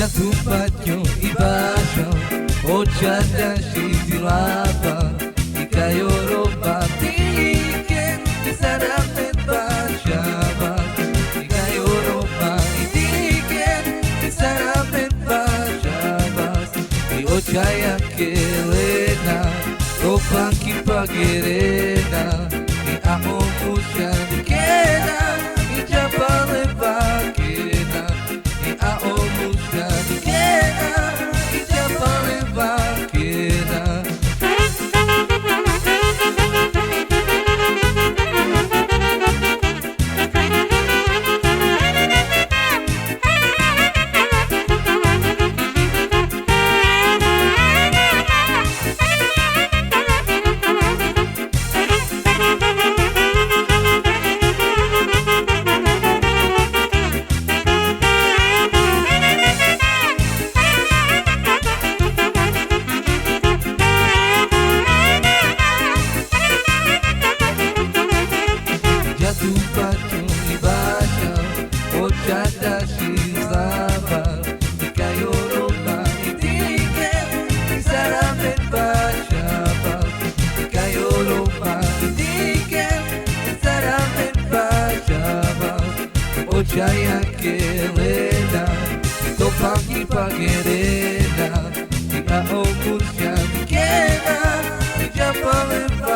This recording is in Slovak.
jatuh paťou i vášou, očas ďalší zilapa, i kajo romantiken, i zarabne vášava, i kajo romantiken, i zarabne vášava, i očaja kelena, topanky pagerena, i aomušan kena, i čapale vakena, i aomušan kena, i čapale vakena. Očaja kelena, topanky pagerena, i aomušan kena, i čapale vakena.